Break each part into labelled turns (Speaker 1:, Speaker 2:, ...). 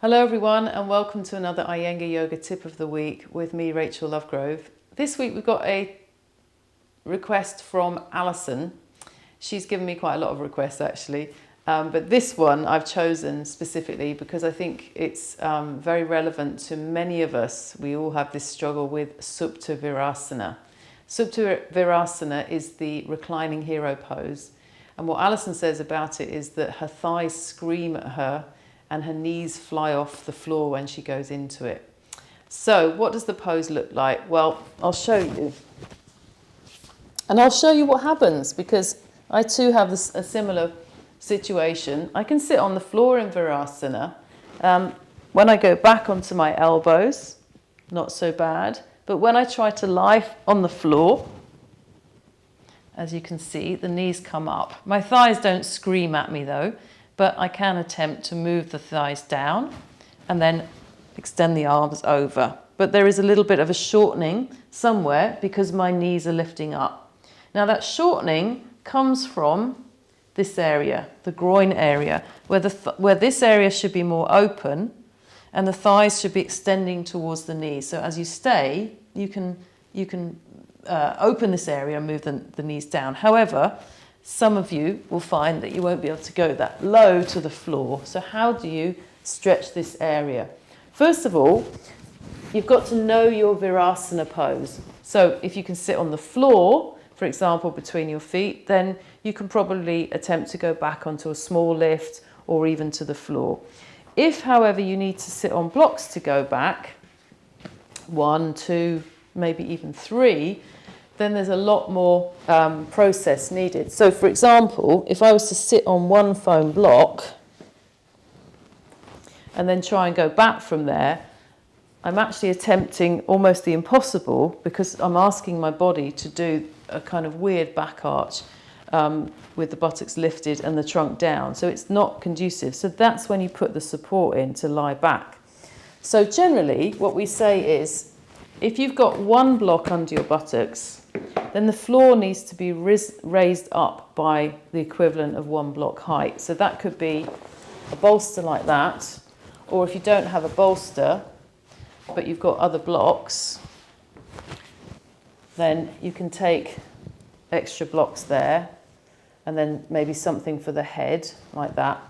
Speaker 1: Hello everyone and welcome to another Iyengar Yoga Tip of the Week with me, Rachel Lovegrove. This week we've got a request from Alison. She's given me quite a lot of requests actually, but this one I've chosen specifically because I think it's very relevant to many of us. We all have this struggle with Supta Virasana. Supta Virasana is the reclining hero pose, and what Alison says about it is that her thighs scream at her and her knees fly off the floor when she goes into it. So what does the pose look like? Well, I'll show you. And I'll show you what happens because I too have a similar situation. I can sit on the floor in Virasana. When I go back onto my elbows, not so bad. But when I try to lie on the floor, as you can see, the knees come up. My thighs don't scream at me though, but I can attempt to move the thighs down and then extend the arms over. But there is a little bit of a shortening somewhere because my knees are lifting up. Now that shortening comes from this area, the groin area, where this area should be more open and the thighs should be extending towards the knees. So as you stay, you can open this area and move the knees down. However, some of you will find that you won't be able to go that low to the floor. So how do you stretch this area? First of all, you've got to know your Virasana pose. So if you can sit on the floor, for example, between your feet, then you can probably attempt to go back onto a small lift or even to the floor. If, however, you need to sit on blocks to go back, 1, 2, maybe even 3, then there's a lot more process needed. So for example, if I was to sit on one foam block and then try and go back from there, I'm actually attempting almost the impossible because I'm asking my body to do a kind of weird back arch with the buttocks lifted and the trunk down. So it's not conducive. So that's when you put the support in to lie back. So generally what we say is, if you've got one block under your buttocks, then the floor needs to be raised up by the equivalent of one block height. So that could be a bolster like that, or if you don't have a bolster, but you've got other blocks, then you can take extra blocks there, and then maybe something for the head, like that.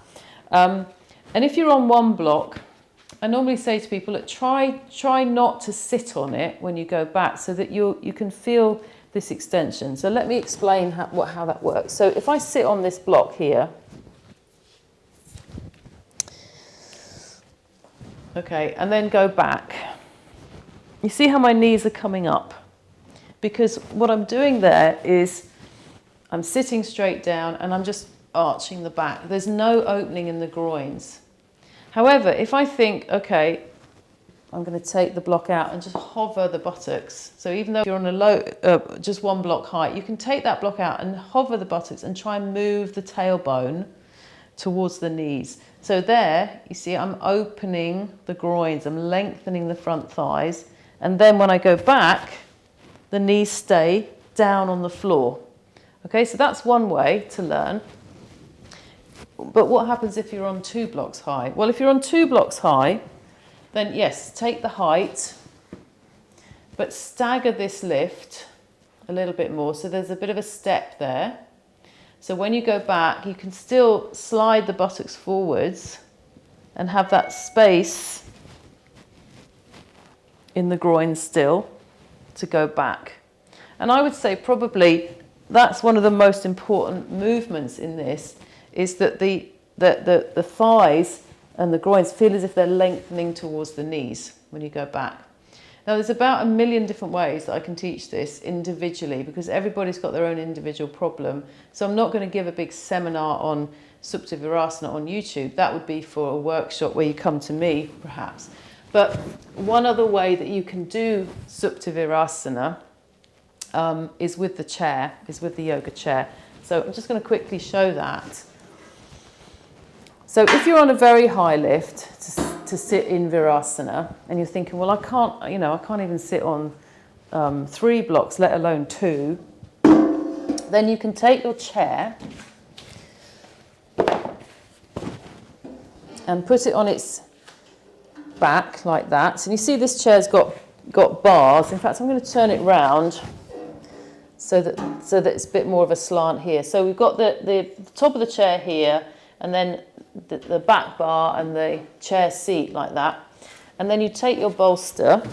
Speaker 1: And if you're on one block, I normally say to people, look, try not to sit on it when you go back so that you can feel this extension. So let me explain how that works. So if I sit on this block here, okay, and then go back, you see how my knees are coming up? Because what I'm doing there is I'm sitting straight down and I'm just arching the back. There's no opening in the groins. However, if I think, okay, I'm going to take the block out and just hover the buttocks. So even though you're on a low, just one block height, you can take that block out and hover the buttocks and try and move the tailbone towards the knees. So there, you see, I'm opening the groins, I'm lengthening the front thighs. And then when I go back, the knees stay down on the floor. Okay, so that's one way to learn. But what happens if you're on 2 blocks high? Well, if you're on 2 blocks high, then yes, take the height, but stagger this lift a little bit more. So there's a bit of a step there. So when you go back, you can still slide the buttocks forwards and have that space in the groin still to go back. And I would say probably that's one of the most important movements in this, is that the thighs and the groins feel as if they're lengthening towards the knees when you go back. Now there's about 1 million different ways that I can teach this individually because everybody's got their own individual problem. So I'm not going to give a big seminar on Supta Virasana on YouTube. That would be for a workshop where you come to me perhaps. But one other way that you can do Supta Virasana is with the chair, is with the yoga chair. So I'm just going to quickly show that. So if you're on a very high lift to sit in Virasana and you're thinking, well, I can't even sit on 3 blocks, let alone 2, then you can take your chair and put it on its back like that. And you see this chair's got bars. In fact, I'm going to turn it round so that it's a bit more of a slant here. So we've got the top of the chair here, and then the back bar and the chair seat like that. And then you take your bolster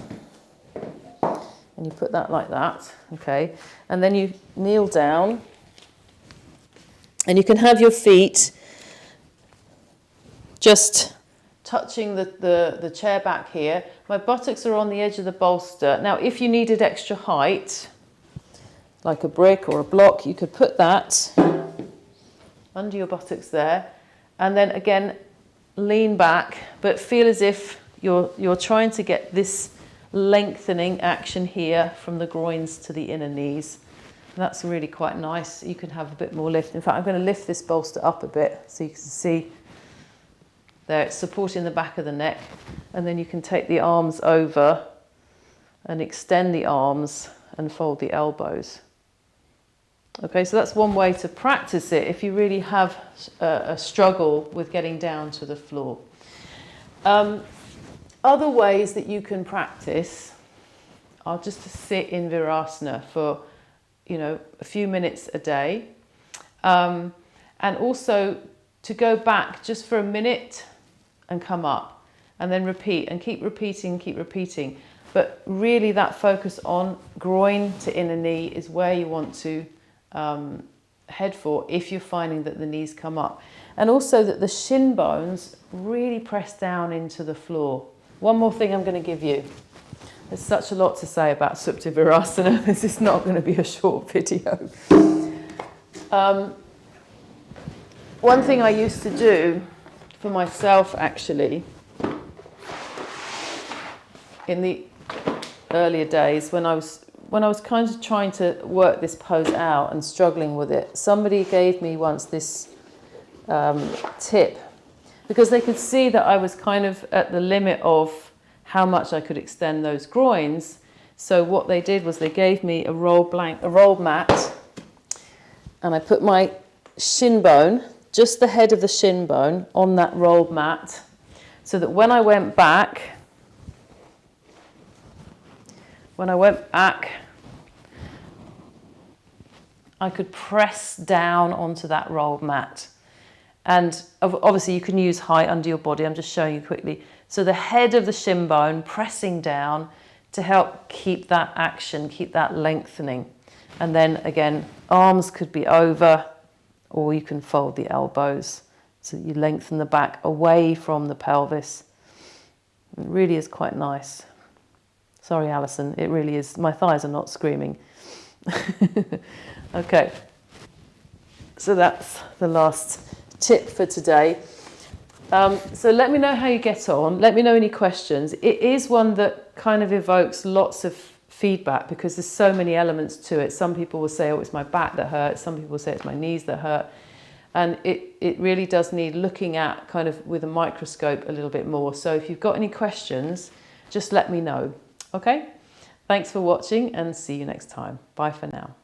Speaker 1: and you put that like that, okay? And then you kneel down, and you can have your feet just touching the chair back here. My buttocks are on the edge of the bolster. Now, if you needed extra height, like a brick or a block, you could put that under your buttocks there, and then again lean back, but feel as if you're trying to get this lengthening action here from the groins to the inner knees. And that's really quite nice. You can have a bit more lift. In fact, I'm going to lift this bolster up a bit so you can see there it's supporting the back of the neck, and then you can take the arms over and extend the arms and fold the elbows. Okay, so that's one way to practice it if you really have a struggle with getting down to the floor. Other ways that you can practice are just to sit in Virasana for, a few minutes a day. And also to go back just for a minute and come up, and then repeat and keep repeating. But really that focus on groin to inner knee is where you want to head for if you're finding that the knees come up. And also that the shin bones really press down into the floor. One more thing I'm going to give you. There's such a lot to say about Supta Virasana. This is not going to be a short video. One thing I used to do for myself, actually, in the earlier days when I was kind of trying to work this pose out and struggling with it, somebody gave me once this tip, because they could see that I was kind of at the limit of how much I could extend those groins. So what they did was they gave me a rolled mat, and I put my shin bone, just the head of the shin bone, on that rolled mat, so that when I went back, I could press down onto that rolled mat. And obviously you can use height under your body. I'm just showing you quickly. So the head of the shin bone pressing down to help keep that action, keep that lengthening. And then again, arms could be over, or you can fold the elbows so that you lengthen the back away from the pelvis. It really is quite nice. Sorry, Alison, it really is. My thighs are not screaming. Okay, so that's the last tip for today. So let me know how you get on. Let me know any questions. It is one that kind of evokes lots of feedback because there's so many elements to it. Some people will say, oh, it's my back that hurts. Some people will say it's my knees that hurt. And it really does need looking at kind of with a microscope a little bit more. So if you've got any questions, just let me know. Okay? Thanks for watching and see you next time. Bye for now.